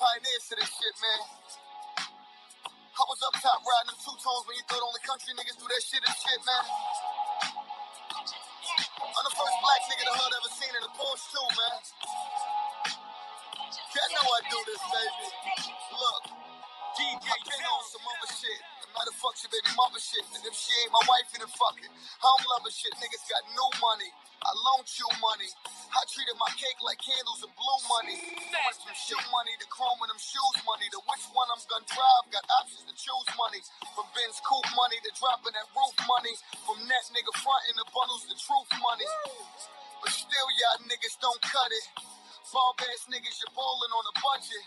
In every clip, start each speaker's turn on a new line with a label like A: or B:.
A: pioneers to this shit, man. I was up top riding them two-tones when you thought only country niggas do that shit and shit, man. I'm the first black nigga the hood ever seen in a Porsche too, man. I know I do this, baby. Look, DJ been on some other shit. No matter fuck your baby mother shit. And if she ain't my wife, then fuck it. I don't love her shit. Niggas got new money. I loaned you money. I treated my cake like candles and blue money. Went from shoe money to chrome and them shoes money. To which one I'm gonna drive, got options to choose money. From Ben's coupe money to dropping that roof money. From that nigga frontin' the bundles to truth money. But still y'all niggas don't cut it. Bomb ass niggas, you're bowling on a budget.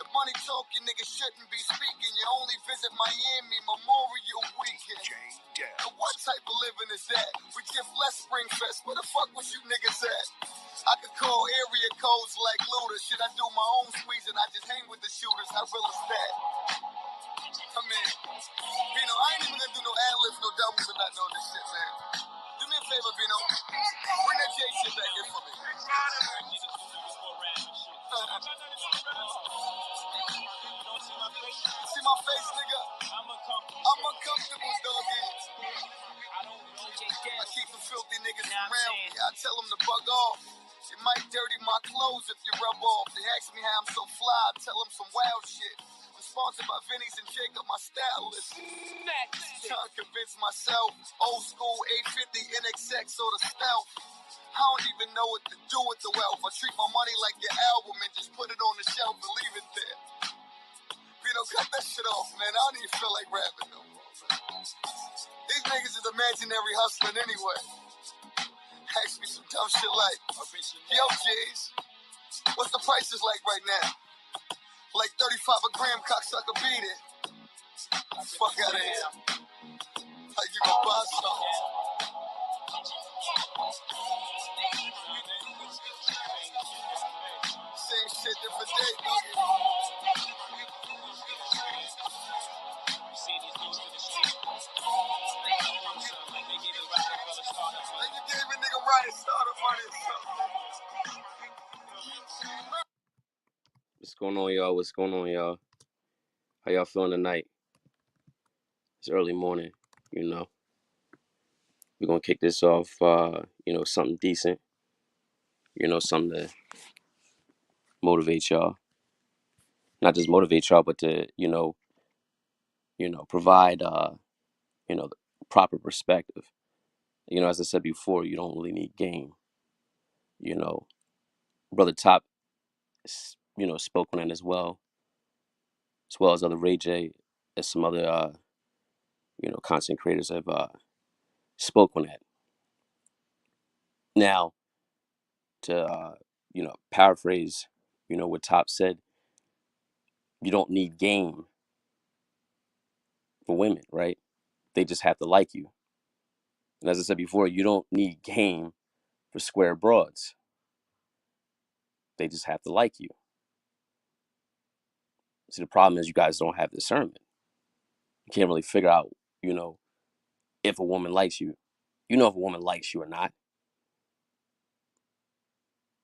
A: The money talk, you niggas shouldn't be speaking. You only visit Miami Memorial Weekend. Now what type of living is that? We give less Springfest. Where the fuck was you niggas at? I could call area codes like Luda. Shit, I do my own squeeze and I just hang with the shooters. How real is that? I mean, Bino, I ain't even gonna do no ad-libs, no doubles or nothing on this shit, man. Do me a favor, Bino. Bring that J shit back in for me. See my face, nigga? I'm uncomfortable, doggy. I keep the filthy niggas around me. I tell them to bug off. It might dirty my clothes if you rub off. They ask me how I'm so fly. I tell them some wild shit. I'm sponsored by Vinny's and Jacob, my stylist. Trying to convince myself. Old school 850 NXX or the stealth. I don't even know what to do with the wealth. I treat my money like your album and just put it on the shelf and leave it there. You know, cut that shit off, man. I don't even feel like rapping no more, man. These niggas is imaginary hustling anyway. Ask me some dumb shit like, yo, G's, what's the prices like right now? Like 35 a gram, cocksucker, beat it. Fuck out of here. Like you gonna buy something? Same shit, different day, nigga. Like you gave a nigga right starter money or something.
B: What's going on, y'all? What's going on, y'all? How y'all feeling tonight? It's early morning, you know. We're gonna kick this off, something decent. Something to motivate y'all. Not just motivate y'all, but to, provide the proper perspective. As I said before, you don't really need game. Brother Top, spoke on it as well as other Ray J, as some other content creators have spoke on that. Now, to paraphrase, what Top said, you don't need game for women, right? They just have to like you. And as I said before, you don't need game for square broads. They just have to like you. See, the problem is you guys don't have discernment. You can't really figure out, if a woman likes you. You know if a woman likes you or not.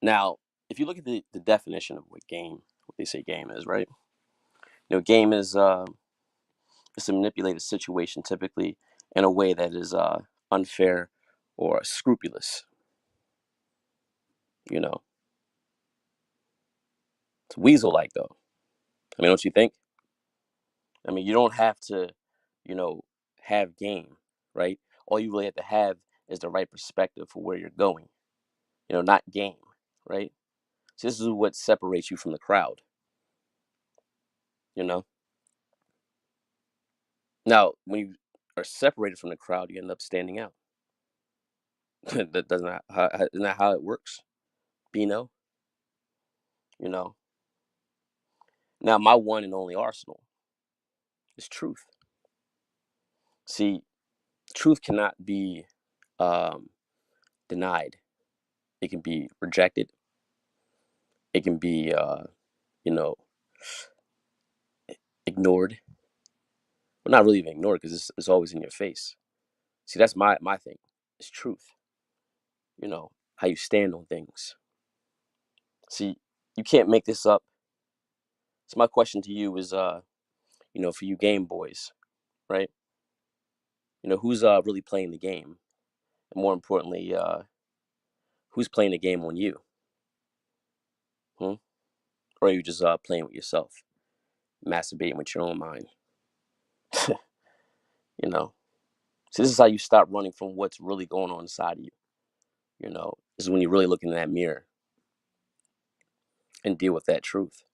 B: Now, if you look at the definition of what they say game is, right? Game is it's a manipulated situation, typically in a way that is unfair or scrupulous. It's weasel-like, though. Don't you think? You don't have to, have game, right? All you really have to have is the right perspective for where you're going. Not game, right? So this is what separates you from the crowd. Now, when you are separated from the crowd, you end up standing out. That isn't that how it works? Bino? Now, my one and only arsenal is truth. See, truth cannot be denied. It can be rejected. It can be, ignored. Well, not really even ignored, because it's always in your face. See, that's my thing. It's truth. How you stand on things. See, you can't make this up. So my question to you is, for you Game Boys, right? Who's really playing the game, and more importantly, who's playing the game on you, hmm? Or are you just playing with yourself, masturbating with your own mind? you know. So this is how you stop running from what's really going on inside of you. This is when you really look in that mirror and deal with that truth,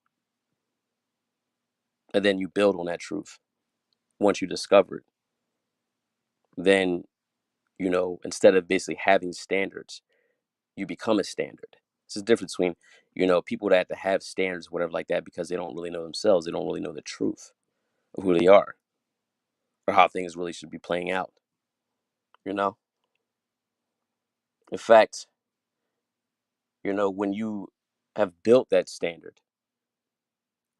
B: and then you build on that truth. Once you discover it, then instead of basically having standards, you become a standard. It's the difference between, people that have to have standards, whatever like that, because they don't really know themselves. They don't really know the truth of who they are or how things really should be playing out. You know, in fact, when you have built that standard,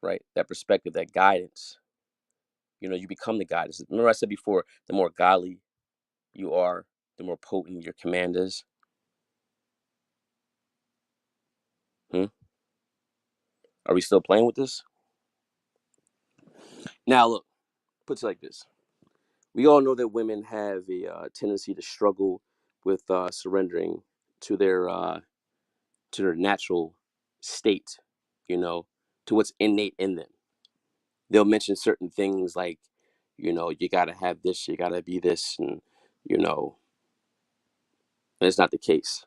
B: right, that perspective, that guidance, you become the guidance. Remember, I said before, the more godly you are, the more potent your command is. Hmm? Are we still playing with this? Now, look, put it like this. We all know that women have a tendency to struggle with surrendering to their natural state, you know, to what's innate in them. They'll mention certain things like, you got to have this, you got to be this, you know, and it's not the case.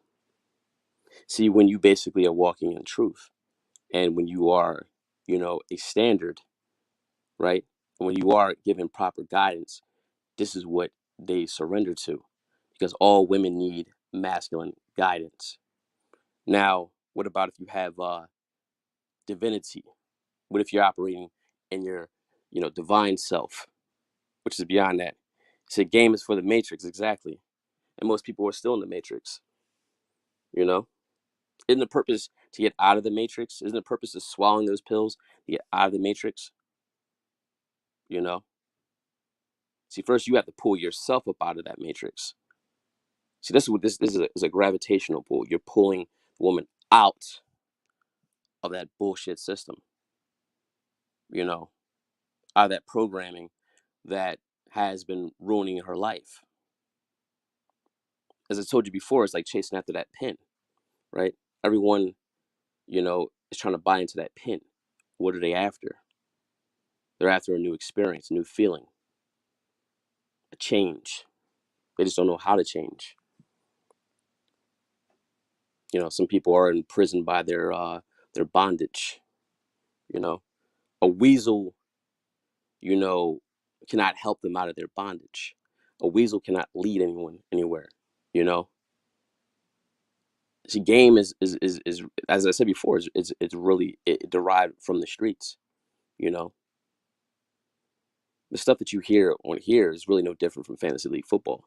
B: See, when you basically are walking in truth, and when you are, a standard, right? And when you are given proper guidance, this is what they surrender to, because all women need masculine guidance. Now, what about if you have divinity? What if you're operating in your, divine self, which is beyond that? So game is for the matrix, exactly. And most people are still in the matrix, you know? Isn't the purpose to get out of the matrix? Isn't the purpose of swallowing those pills to get out of the matrix? You know? See, first you have to pull yourself up out of that matrix. See, this is what this is a gravitational pull. You're pulling the woman out of that bullshit system, you know, out of that programming that has been ruining her life. As I told you before, it's like chasing after that pin, right? Everyone, is trying to buy into that pin. What are they after? They're after a new experience, a new feeling, a change. They just don't know how to change. Some people are in prison by their bondage. You know, a weasel, you know, cannot help them out of their bondage. A weasel cannot lead anyone anywhere. You know, see, game is as I said before, it's really it derived from the streets. You know, the stuff that you hear on here is really no different from fantasy league football.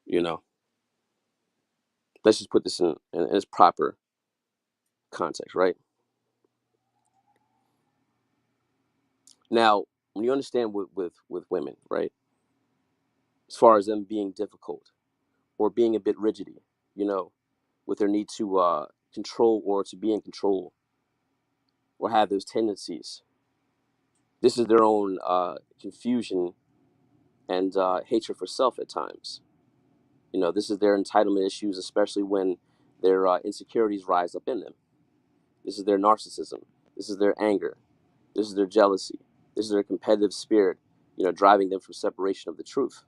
B: You know, let's just put this in its proper context, right? Now, when you understand with women, right, as far as them being difficult or being a bit rigidy, you know, with their need to control or to be in control or have those tendencies, this is their own confusion and hatred for self at times. This is their entitlement issues, especially when their insecurities rise up in them. This is their narcissism. This is their anger. This is their jealousy. This is their competitive spirit, driving them from separation of the truth.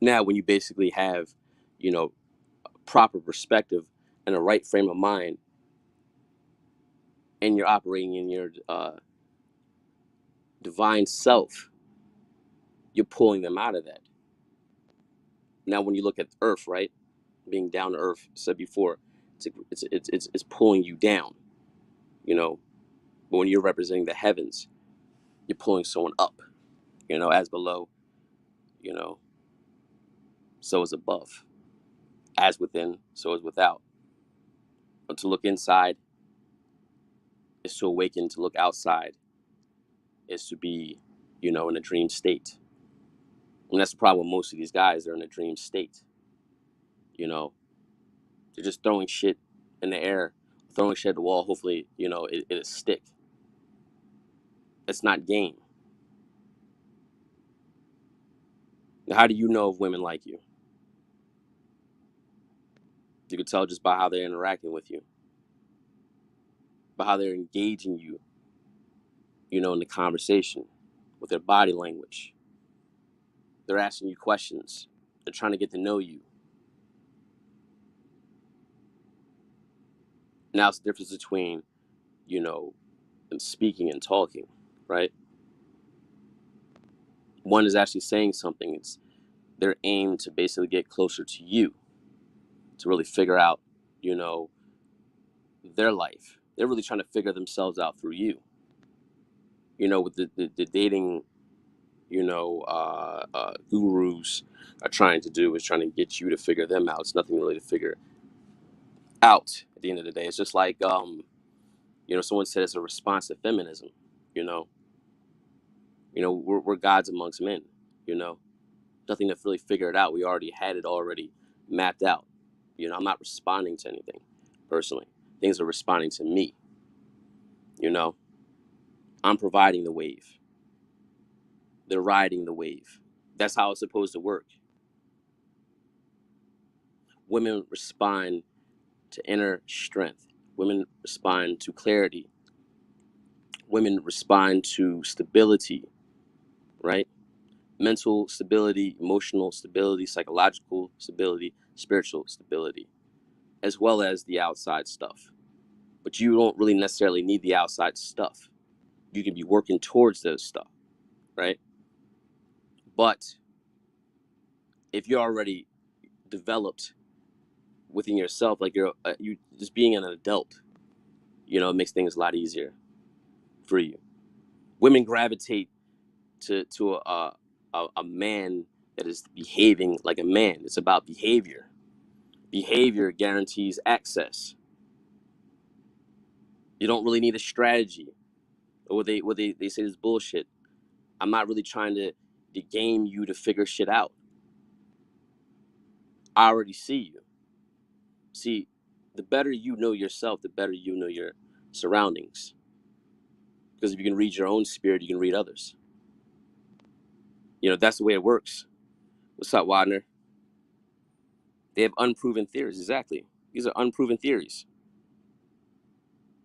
B: Now, when you basically have, proper perspective and a right frame of mind, and you're operating in your divine self, you're pulling them out of that. Now, when you look at Earth, right, being down to Earth, said before, it's pulling you down, you know. But when you're representing the heavens, you're pulling someone up, as below, you know, so is above, as within, so is without. But to look inside is to awaken. To look outside is to be, in a dream state. And that's the problem with most of these guys. They're in a dream state. You know, they're just throwing shit in the air throwing shit at the wall. Hopefully, it'll stick. It's not game. How do you know if women like you? You can tell just by how they're interacting with you, by how they're engaging you, in the conversation, with their body language. They're asking you questions. They're trying to get to know you. Now it's the difference between, speaking and talking, right? One is actually saying something. It's their aim to basically get closer to you, to really figure out, you know, their life. They're really trying to figure themselves out through you. With the dating, gurus are trying to do is trying to get you to figure them out. It's nothing really to figure out at the end of the day. It's just like, someone said it's a response to feminism. You know, we're gods amongst men. You know, nothing to really figure it out. We already had it already mapped out. I'm not responding to anything personally. Things are responding to me. You know, I'm providing the wave. They're riding the wave. That's how it's supposed to work. Women respond to inner strength. Women respond to clarity. Women respond to stability, right? Mental stability, emotional stability, psychological stability, spiritual stability, as well as the outside stuff. But you don't really necessarily need the outside stuff. You can be working towards those stuff, right? But if you're already developed within yourself, like you just being an adult, it makes things a lot easier for you. Women gravitate to a man that is behaving like a man. It's about behavior. Behavior guarantees access. You don't really need a strategy. Or they say this bullshit. I'm not really trying to game you to figure shit out. I already see you. See, the better you know yourself, the better you know your surroundings. Because if you can read your own spirit, you can read others. That's the way it works. What's up, Wadner? They have unproven theories. Exactly. These are unproven theories.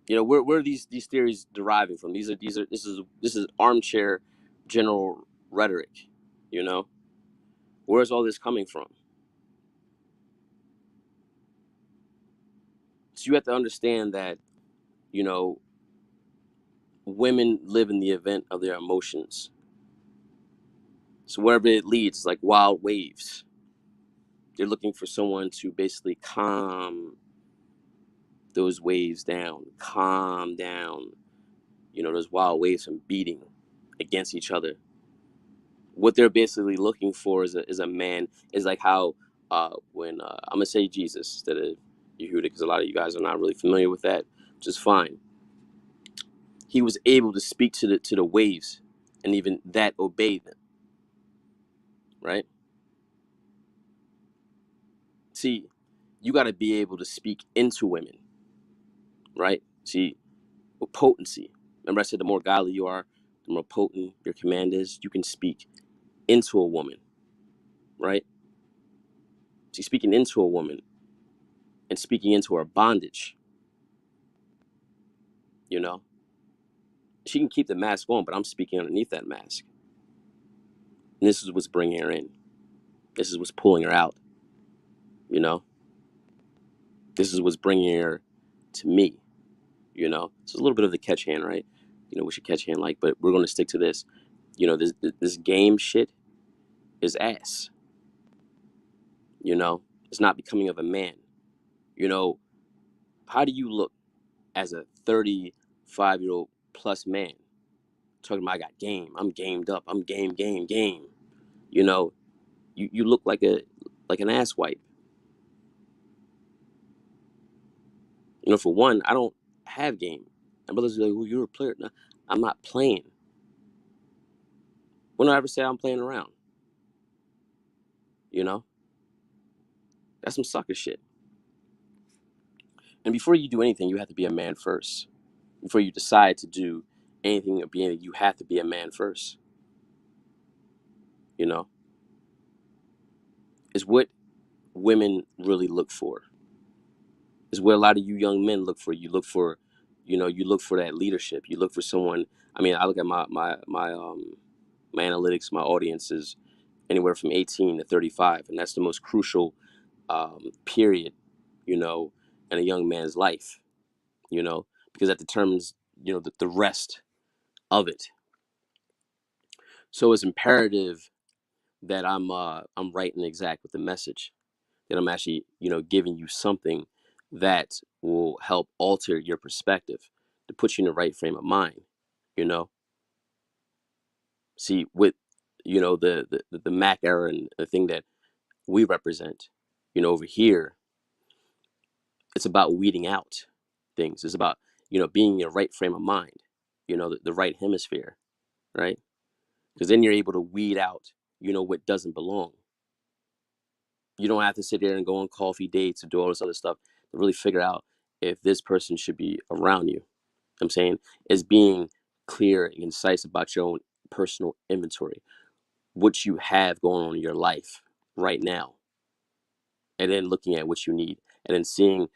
B: Where are these theories deriving from? This is armchair general rhetoric. Where's all this coming from? So you have to understand that, you know, women live in the event of their emotions. So wherever it leads, like wild waves. They're looking for someone to basically calm those waves down, calm down, those wild waves from beating against each other. What they're basically looking for is a man, is like how when I'm gonna say Jesus instead of Yehuda, because a lot of you guys are not really familiar with that, which is fine. He was able to speak to the waves, and even that obeyed them, right? See, you got to be able to speak into women, right? See, with potency. Remember I said the more godly you are, the more potent your command is. You can speak into a woman, right? See, speaking into a woman and speaking into her bondage, you know, she can keep the mask on, but I'm speaking underneath that mask. And this is what's bringing her in. This is what's pulling her out, you know? This is what's bringing her to me, It's a little bit of the catch hand, right? We should catch hand like, but we're going to stick to this. This game shit is ass, It's not becoming of a man. How do you look as a 35-year-old plus man? Talking about I got game, I'm gamed up, I'm game. You look like an ass wipe. For one, I don't have game. And brothers are like, well, you're a player. No, I'm not playing. When do I ever say I'm playing around? That's some sucker shit. And before you do anything, you have to be a man first. Before you decide to do anything or be anything, you have to be a man first. You know, is what women really look for. Is what a lot of you young men look for. You look for, you look for that leadership. You look for someone. I mean, I look at my analytics, my audience is anywhere from 18 to 35, and that's the most crucial period, in a young man's life. Because that determines the rest of it. So it's imperative that I'm right and exact with the message, that I'm actually giving you something that will help alter your perspective, to put you in the right frame of mind. You know, see with the Mac era and the thing that we represent. Over here, it's about weeding out things. It's about being in your right frame of mind. The right hemisphere, right? Because then you're able to weed out what doesn't belong. You don't have to sit there and go on coffee dates and do all this other stuff to really figure out if this person should be around you. I'm saying is being clear and concise about your own personal inventory, what you have going on in your life right now, and then looking at what you need, and then seeing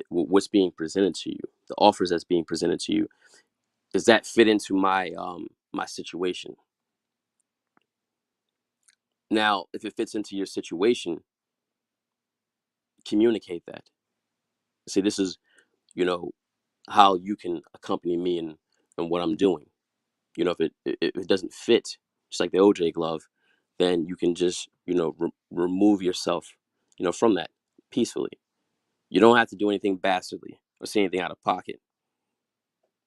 B: what's being presented to you, the offers that's being presented to you. Does that fit into my situation? Now, if it fits into your situation, communicate that. Say, this is you know how you can accompany me in what I'm doing. If it doesn't fit, just like the OJ glove, then you can just remove yourself from that peacefully. You don't have to do anything bastardly or say anything out of pocket.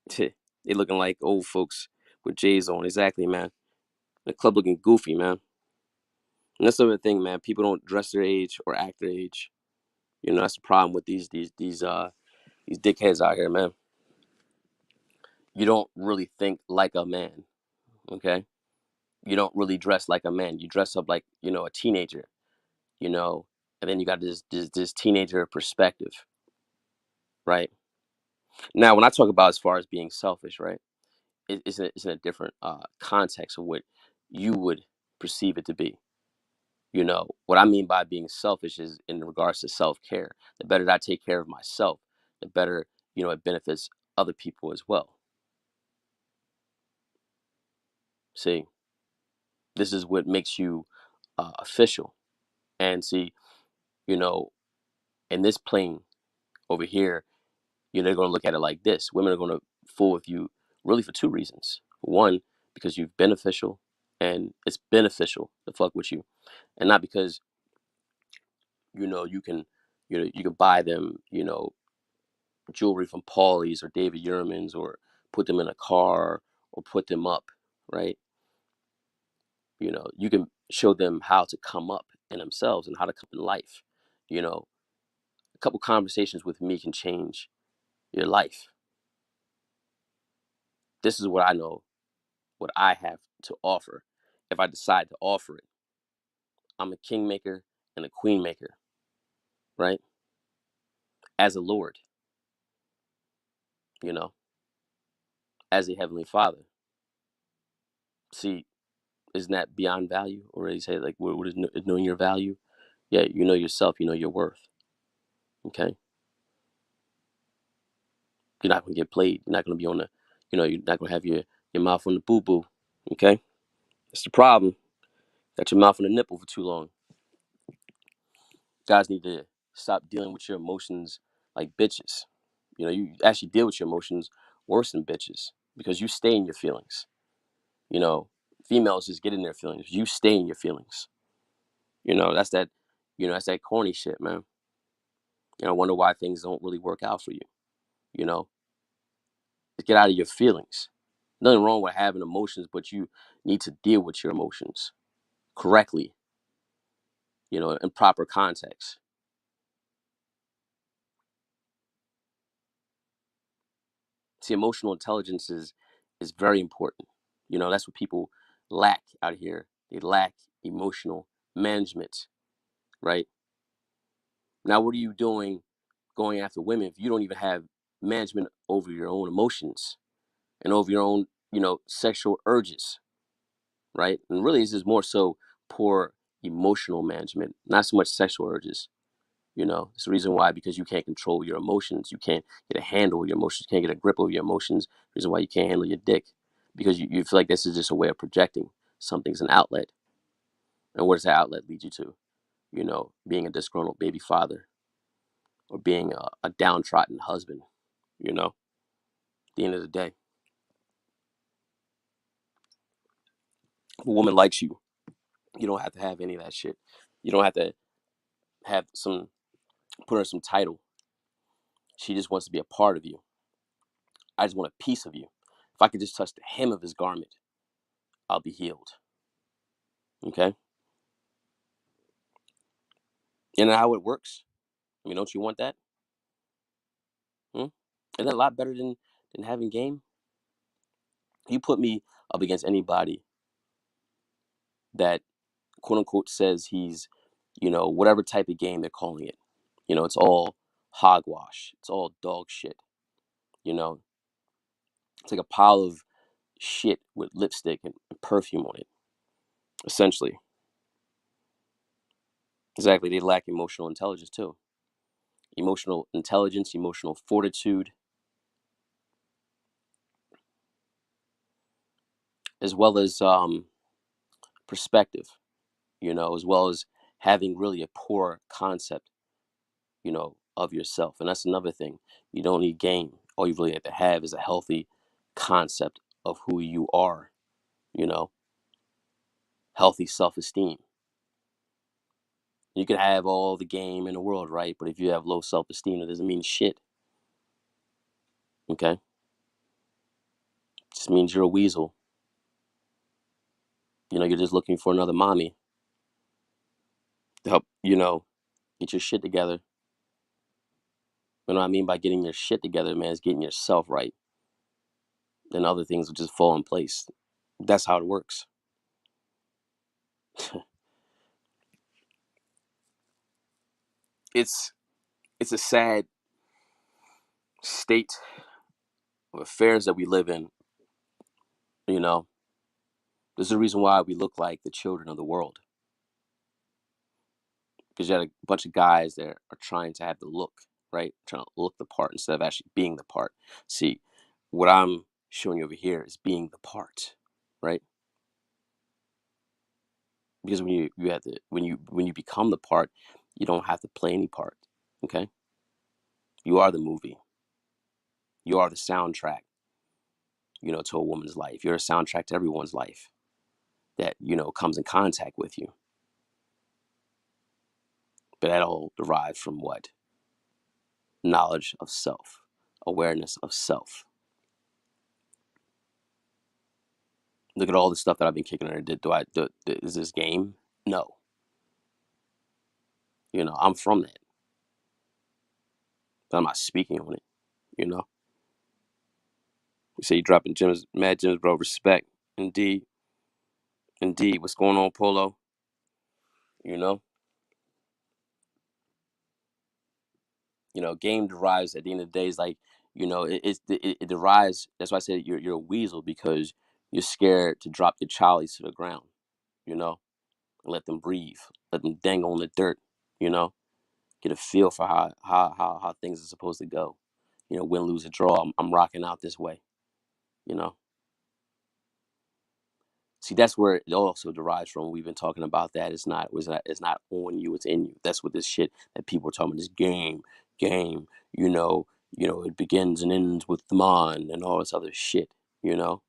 B: They looking like old folks with J's on. Exactly, man. The club looking goofy, man. And that's the other thing, man. People don't dress their age or act their age. That's the problem with these dickheads out here, man. You don't really think like a man, okay? You don't really dress like a man. You dress up like a teenager, you know, and then you got this teenager perspective, right? Now, when I talk about as far as being selfish, right, it's in a different context of what you would perceive it to be. What I mean by being selfish is in regards to self care. The better that I take care of myself, the better it benefits other people as well. See, this is what makes you official. And see, you know, in this plane over here, they're going to look at it like this. Women are going to fool with you really for two reasons. One, because you're beneficial, and it's beneficial to fuck with you, and not because you can you can buy them jewelry from Paulie's or David Yurman's, or put them in a car, or put them up, right? You can show them how to come up in themselves and how to come in life. You know, a couple conversations with me can change your life. This is what I know, what I have to offer. If I decide to offer it, I'm a kingmaker and a queen maker, right? As a Lord, you know, as a heavenly Father. See, isn't that beyond value? Or they say, like, what is knowing your value? Yeah, you know yourself, you know your worth. Okay, you're not gonna get played. You're not gonna be on the, you're not gonna have your mouth on the boo boo. Okay, that's the problem. Got your mouth on the nipple for too long. Guys need to stop dealing with your emotions like bitches. You actually deal with your emotions worse than bitches, because you stay in your feelings. You know, Females just get in their feelings. You stay in your feelings. That's that. That's that corny shit, man. I wonder why things don't really work out for you. You know, just get out of your feelings. Nothing wrong with having emotions, but you need to deal with your emotions correctly. In proper context. See, emotional intelligence is very important. That's what people lack out here. They lack emotional management, right? Now, what are you doing going after women if you don't even have management over your own emotions and over your own, sexual urges, right? And really, this is more so poor emotional management, not so much sexual urges. It's the reason why, because you can't control your emotions. You can't get a handle of your emotions. You can't get a grip over your emotions. The reason why you can't handle your dick, because you feel like this is just a way of projecting. Something's an outlet. And where does that outlet lead you to? Being a disgruntled baby father or being a downtrodden husband, at the end of the day. If a woman likes you, you don't have to have any of that shit. You don't have to have put her some title. She just wants to be a part of you. I just want a piece of you. If I could just touch the hem of his garment, I'll be healed. Okay? And how it works. I mean, don't you want that? Isn't that a lot better than having game? You put me up against anybody that quote unquote says he's, whatever type of game they're calling it. It's all hogwash. It's all dog shit. You know, it's like a pile of shit with lipstick and perfume on it, essentially. Exactly. They lack emotional intelligence too. Emotional intelligence, emotional fortitude, as well as perspective, as well as having really a poor concept, of yourself. And that's another thing. You don't need game. All you really have to have is a healthy concept of who you are, you know, healthy self esteem. You can have all the game in the world, right? But if you have low self esteem, it doesn't mean shit. Okay? It just means you're a weasel. You're just looking for another mommy to help, get your shit together. You know what I mean by getting your shit together, man, is getting yourself right. Then other things will just fall in place. That's how it works. it's it's a sad state of affairs that we live in. You know, there's a reason why we look like the children of the world, because you had a bunch of guys that are trying to have the look, right? Trying to look the part instead of actually being the part. See, what I'm showing you over here is being the part, right? Because you have to when you become the part, you don't have to play any part. Okay, you are the movie. You are the soundtrack, to a woman's life. You're a soundtrack to everyone's life that comes in contact with you. But that all derives from what? Knowledge of self, awareness of self. Look at all the stuff that I've been kicking her. Is this game? No. I'm from that, but I'm not speaking on it. You know. You say you dropping gems, mad gems, bro. Respect, indeed, indeed. What's going on, Polo? You know. Game derives at the end of the day is like, it derives. That's why I said you're a weasel, because you're scared to drop your childies to the ground. You know, and let them breathe, let them dangle on the dirt. You know, get a feel for how things are supposed to go. Win, lose, or draw. I'm rocking out this way. You know, see, that's where it also derives from. We've been talking about that. It's not on you. It's in you. That's what this shit that people are talking about. This game. It begins and ends with the mind and all this other shit. You know,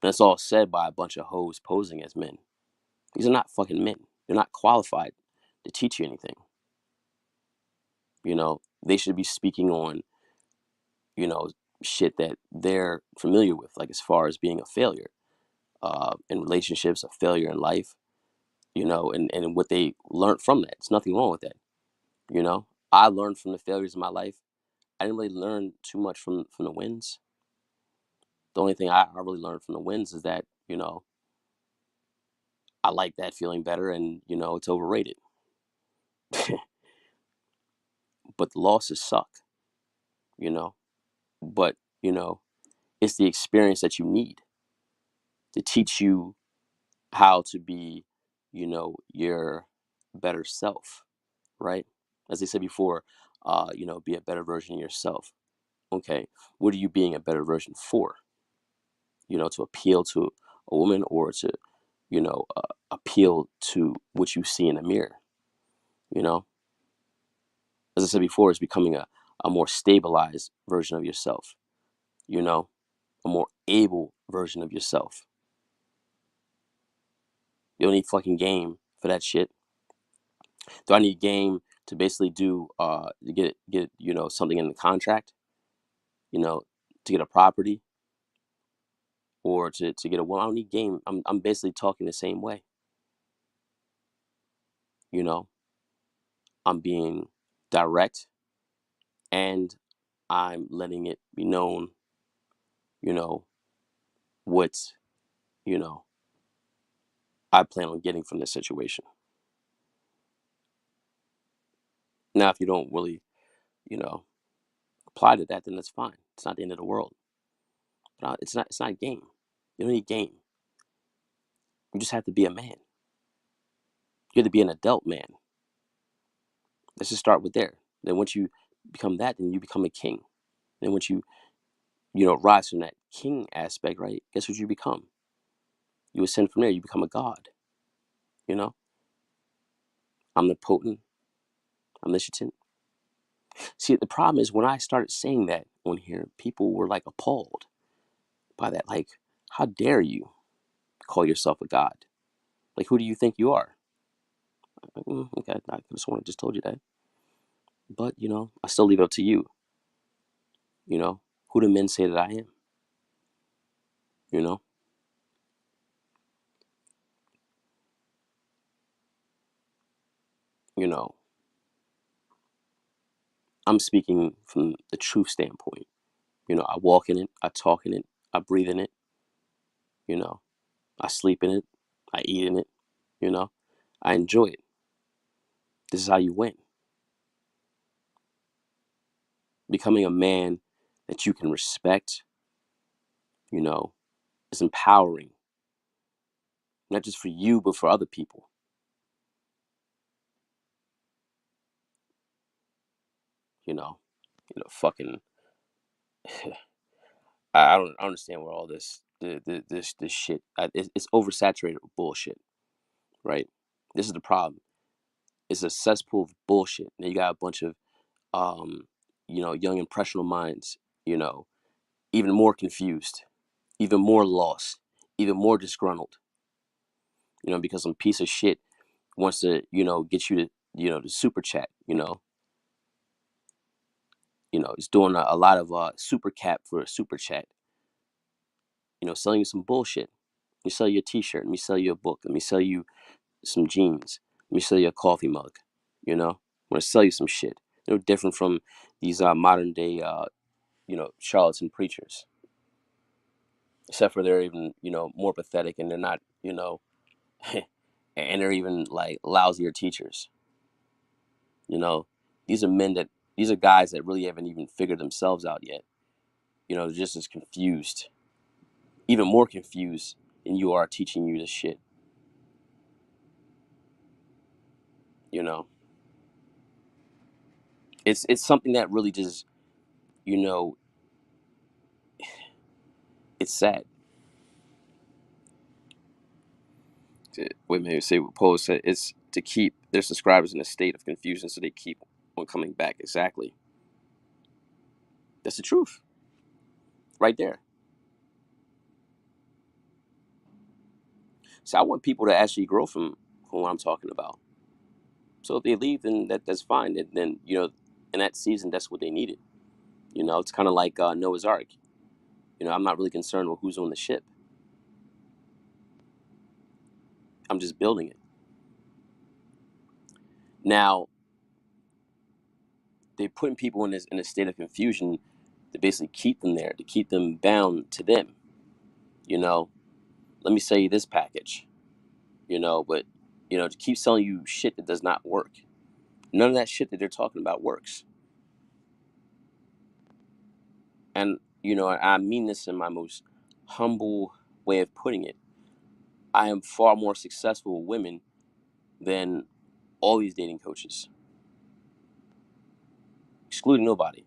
B: that's all said by a bunch of hoes posing as men. These are not fucking men. They're not qualified to teach you anything. They should be speaking on, you know, shit that they're familiar with, like as far as being a failure in relationships, a failure in life, and what they learned from that. There's nothing wrong with that. I learned from the failures in my life. I didn't really learn too much from the wins. The only thing I really learned from the wins is that, I like that feeling better, and, it's overrated. but the losses suck, you know. But, it's the experience that you need to teach you how to be, your better self, right? As I said before, be a better version of yourself. Okay, what are you being a better version for? To appeal to a woman, or to, appeal to what you see in the mirror, you know? As I said before, it's becoming a more stabilized version of yourself, you know, a more able version of yourself. You don't need fucking game for that shit. Do I need game to basically do to get something in the contract, you know, to get a property, or to get a woman? I don't need game. I'm basically talking the same way, you know. I'm being direct, and I'm letting it be known, you know, what, you know, I plan on getting from this situation. Now, if you don't really, you know, apply to that, then that's fine. It's not the end of the world. But it's not a game. You don't need game. You just have to be a man. You have to be an adult man. Let's just start with there. Then once you become that, then you become a king. Then once you, rise from that king aspect, right? Guess what you become? You ascend from there. You become a god. You know, omnipotent, omniscient. See, the problem is when I started saying that on here, people were like appalled by that. Like, how dare you call yourself a god? Like, who do you think you are? Like, okay, I could have sworn I just told you that. But, I still leave it up to you. Who do men say that I am? You know? You know, I'm speaking from the truth standpoint. I walk in it, I talk in it, I breathe in it, you know, I sleep in it, I eat in it, you know, I enjoy it. This is how you win. Becoming a man that you can respect, you know, is empowering, not just for you, but for other people. You know, fucking. I don't understand where all this shit. It's oversaturated with bullshit, right? This is the problem. It's a cesspool of bullshit. And you got a bunch of um, young impressionable minds, even more confused, even more lost, even more disgruntled, because some piece of shit wants to, get you to, to super chat, it's doing a lot of super cap for a super chat, selling you some bullshit. Let me sell you a t-shirt. Let me sell you a book. Let me sell you some jeans. Let me sell you a coffee mug. I want to sell you some shit. No different from these modern day, charlatan preachers, except for they're even, more pathetic, and they're not, and they're even like lousier teachers. These are men that these are guys that really haven't even figured themselves out yet. They're just as confused, even more confused than you are teaching you this shit. You know, it's something that really just, you know, it's sad. Wait a minute, say what Poe said. It's to keep their subscribers in a state of confusion so they keep on coming back. Exactly. That's the truth. Right there. So I want people to actually grow from what I'm talking about. So if they leave, then that's fine. And then, in that season, that's what they needed. It's kind of like Noah's Ark. I'm not really concerned with who's on the ship. I'm just building it. Now, they're putting people in a state of confusion to basically keep them there, to keep them bound to them. You know, let me sell you this package. But to keep selling you shit that does not work. None of that shit that they're talking about works. And, I mean this in my most humble way of putting it. I am far more successful with women than all these dating coaches, excluding nobody.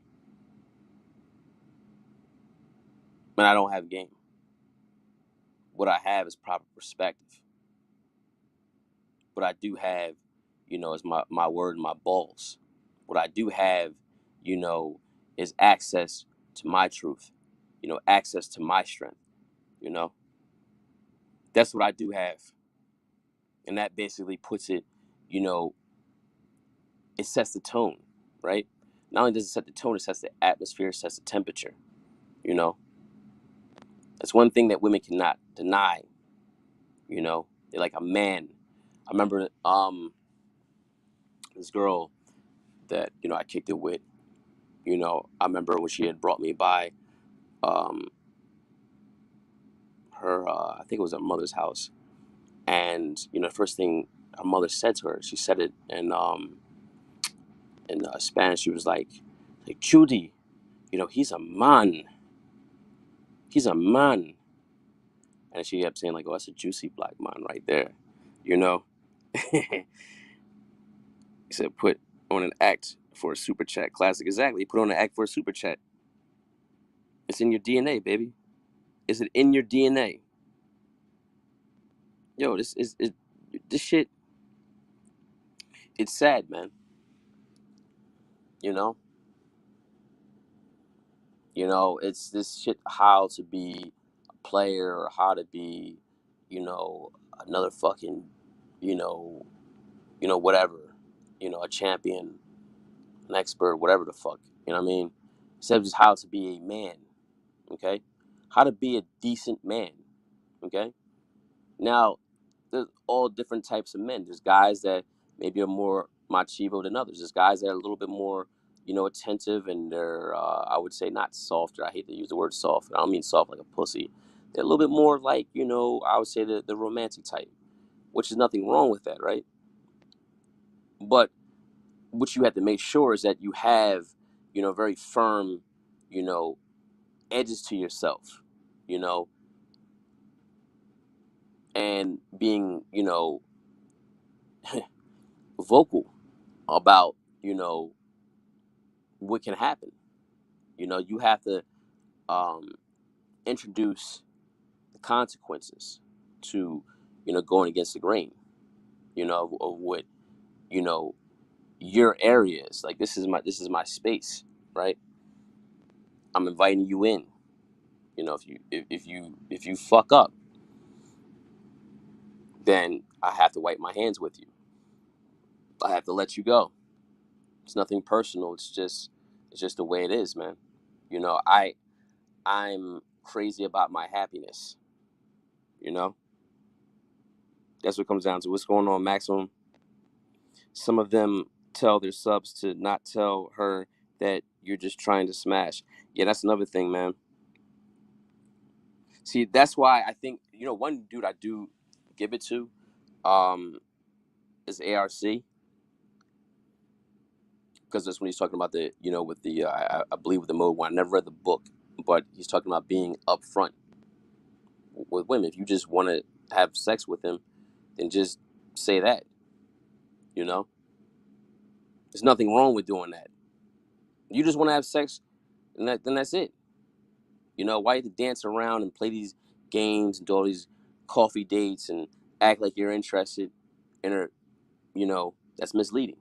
B: And I don't have game. What I have is proper perspective. What I do have, is my word and my balls. What I do have, is access to my truth, access to my strength, you know. That's what I do have. And that basically puts it, you know, it sets the tone, right? Not only does it set the tone, it sets the atmosphere, it sets the temperature, you know. That's one thing that women cannot deny, They're like a man. I remember this girl that, I kicked it with, I remember when she had brought me by um, her, I think it was her mother's house. And, the first thing her mother said to her, she said it in Spanish. She was like, Judy, he's a man. He's a man. And she kept saying, like, oh, that's a juicy black man right there, you know? He said, put on an act for a super chat. Classic. Exactly. Put on an act for a super chat. It's in your DNA, baby. Is it in your DNA? Yo, this shit, it's sad, man. You know? It's this shit, how to be a player or how to be, another fucking, you know, whatever, a champion, an expert, whatever the fuck. You know what I mean? Instead of just how to be a man, okay? How to be a decent man, okay? Now, there's all different types of men. There's guys that maybe are more machivo than others. There's guys that are a little bit more, attentive, and they're, I would say, not softer. I hate to use the word soft. I don't mean soft like a pussy. They're a little bit more like, I would say the romantic type, which is nothing wrong with that, right? But what you have to make sure is that you have, very firm, you know, edges to yourself, you know, and being, vocal about, what can happen. You have to um, introduce the consequences to, going against the grain, of what, you know, your area is. Like, this is my space, right? I'm inviting you in. If you fuck up, then I have to wipe my hands with you. I have to let you go. It's nothing personal. It's just the way it is, man. I'm crazy about my happiness. You know, that's what comes down to. What's going on, Maximum? Some of them tell their subs to not tell her that you're just trying to smash. Yeah, that's another thing, man. See, that's why I think, one dude I do give it to um, is ARC, because that's when he's talking about the, with the, I believe with the mode one. I never read the book, but he's talking about being upfront with women. If you just want to have sex with him, then just say that. You know, there's nothing wrong with doing that. You just want to have sex, and then that's it. Why you have to dance around and play these games and do all these coffee dates and act like you're interested in her? That's misleading.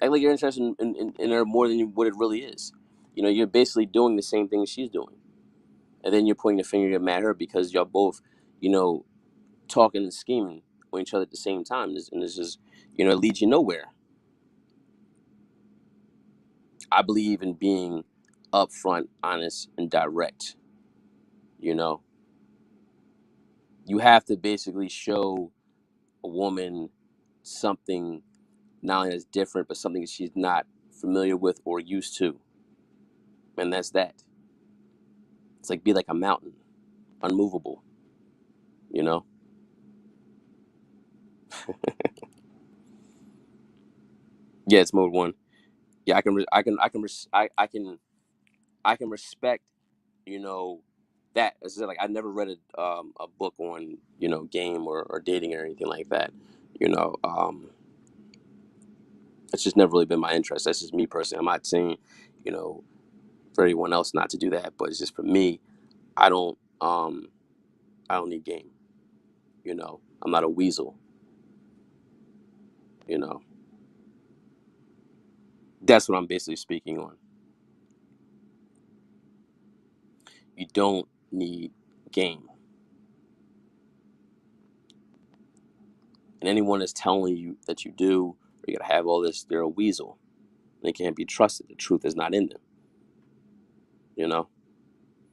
B: Act like you're interested in her more than what it really is. You're basically doing the same thing she's doing, and then you're pointing the finger at her because y'all both, talking and scheming on each other at the same time, and this just, it leads you nowhere. I believe in being upfront, honest, and direct. You know, you have to basically show a woman something not only that's different, but something that she's not familiar with or used to, and that's that. It's like be like a mountain, unmovable. You know. Yeah, it's mode one. Yeah, I can respect you know, that as I said, like I never read a book on, you know, game or dating or anything like that. You know, it's just never really been my interest. That's just me personally. I'm not saying, you know, for anyone else not to do that, but it's just for me. I don't I don't need game. You know, I'm not a weasel. You know, that's what I'm basically speaking on. You don't need game, and anyone that's telling you that you do or you gotta have all this, they're a weasel. They can't be trusted. The truth is not in them. You know,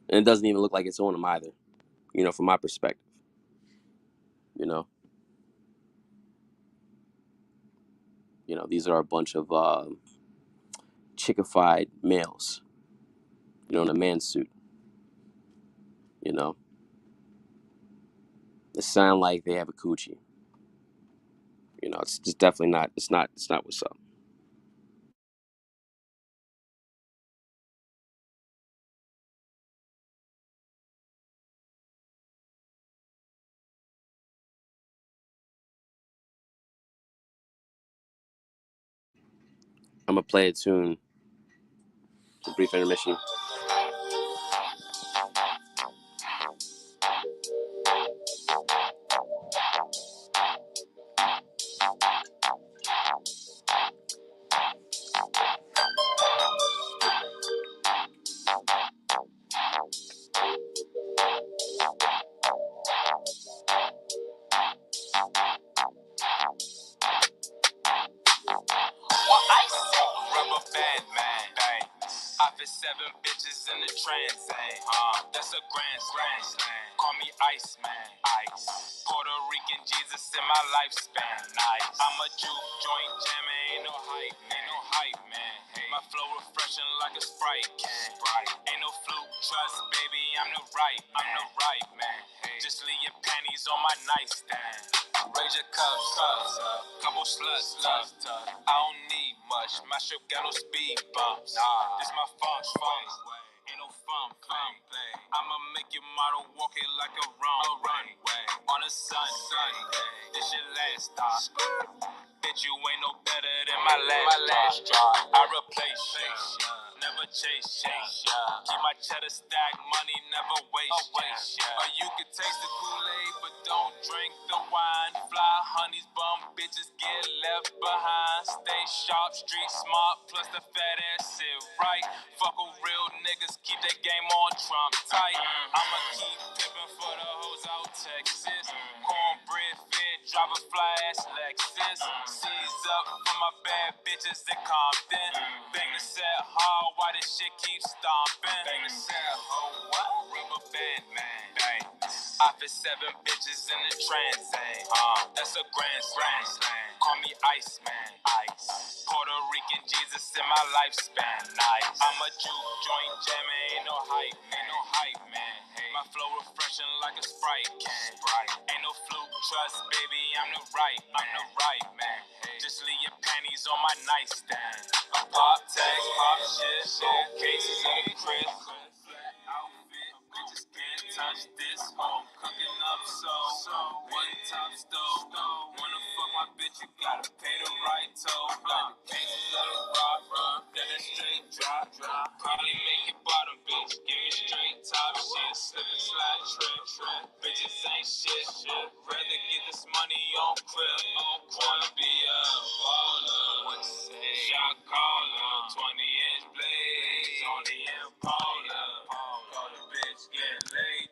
B: and it doesn't even look like it's on them either. You know, from my perspective. You know, these are a bunch of chickified males. You know, in a man suit. You know, they sound like they have a coochie. You know, it's just definitely not. It's not. It's not what's up. I'm gonna play a tune. A brief intermission. Rubber band man, bang. I fit 7 bitches in the trans, that's a grand slam. Call me Ice Man, ice. Puerto Rican Jesus in my lifespan, nice. I'm a juke joint jammer, ain't no hype, man. Hey. My flow refreshing like a Sprite can. Ain't no fluke, trust, baby, I'm the right man. Hey. Just leave your panties on my nightstand. Raise your cups, couple sluts, I don't need much, my ship got no speed bumps. This my funk way, ain't no fun play. I'ma make your model walk it like a runway. On a Sunday, this your last stop. Bitch, you ain't no better than my last drop. I replace ya, never chase ya. Keep my cheddar stack, money never waste ya. Or you can taste the Kool-Aid, but don't drink the wine. Fly honeys, bum bitches get left behind. Stay sharp, street smart, plus the fat ass sit right. Fuck with real niggas, keep that game on Trump tight. I'ma keep pimping for the hoes out Texas. Cornbread fed, drive a fly ass Lexus. Seize up for my bad bitches in Compton. Bang the set hard, why this shit keep stomping? Bang the set hard, what? Rubber band man, bang. I fit 7 bitches in the trans, that's a grand slam. Call me Ice Man, ice. Puerto Rican Jesus in my lifespan, nice. I'm a juke joint jammer, ain't no hype, man. Hey. My flow refreshing like a Sprite can. Ain't no fluke, trust, baby, I'm the right man. Hey. Just leave your panties on my nightstand. A pop tag, pop shit, cases in the crib. Outfit, bitches can't touch this. Home cooking up so one top stove. Wanna fuck my bitch, you gotta pay the right toll. Cases of the rock, then a straight drop. Probably make your bottom bitch, give me straight top shit. Slip and slide trip. Bitches ain't shit. Rather get this money on crib. Wanna be a baller. What you say? Shot caller. 20-inch blades on the Impala. Call the bitch, get laid.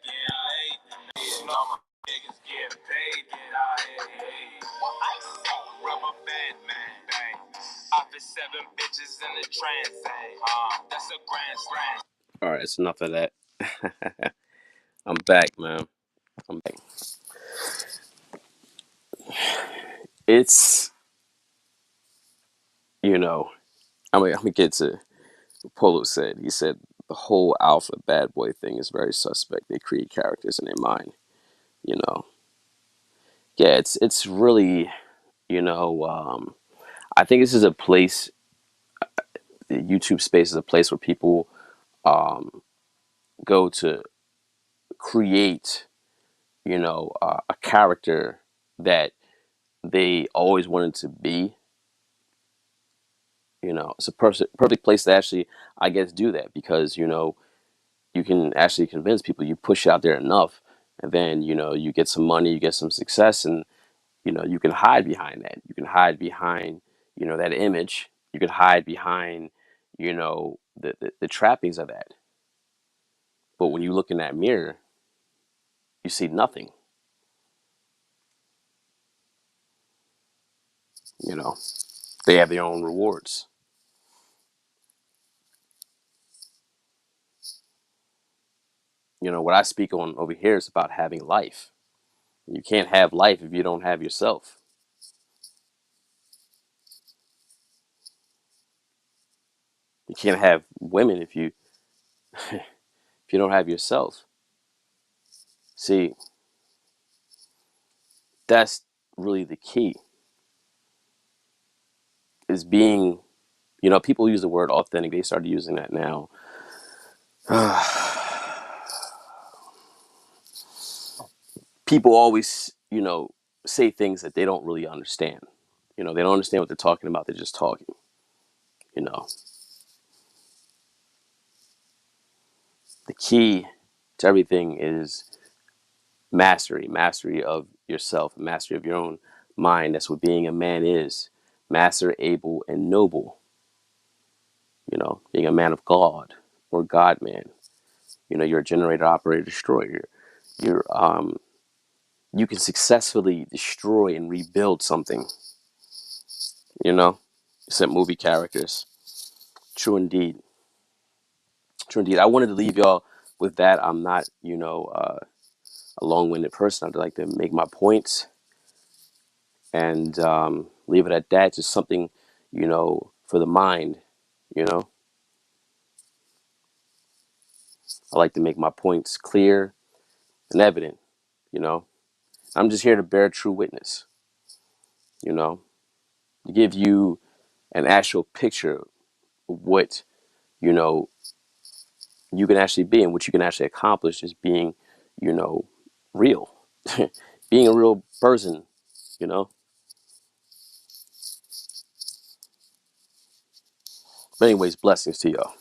B: All my niggas get paid. Get out here. Rubber band man, bang. I fit 7 bitches in the trans, that's a grand slam. All right, it's enough of that. I'm back, man. I'm back. It's, you know, I'm gonna get to what Polo said. He said the whole alpha bad boy thing is very suspect. They create characters in their mind, you know. Yeah, it's really, you know, I think this is a place. The YouTube space is a place where people go to create, a character that they always wanted to be, it's a perfect place to actually, I guess, do that, because, you can actually convince people. You push out there enough, and then, you get some money, you get some success, and, you can hide behind that. You can hide behind, that image. You can hide behind, the trappings of that. But when you look in that mirror, you see nothing. You know, they have their own rewards. What I speak on over here is about having life. You can't have life if you don't have yourself. You can't have women if you don't have yourself. See, that's really the key, is being, people use the word authentic. They started using that now. People always, say things that they don't really understand. They don't understand what they're talking about. They're just talking. You know, the key to everything is mastery of yourself, mastery of your own mind. That's what being a man is. Master, able, and noble. Being a man of God or God man. You're a generator, operator, destroyer. You can successfully destroy and rebuild something. Except movie characters. True indeed. True indeed. I wanted to leave y'all with that. I'm not, a long-winded person. I'd like to make my points and leave it at that. Just something, for the mind. I like to make my points clear and evident. You know, I'm just here to bear true witness. You know, to give you an actual picture of what you know you can actually be and what you can actually accomplish is being, real, being a real person. You know. But anyways, blessings to y'all.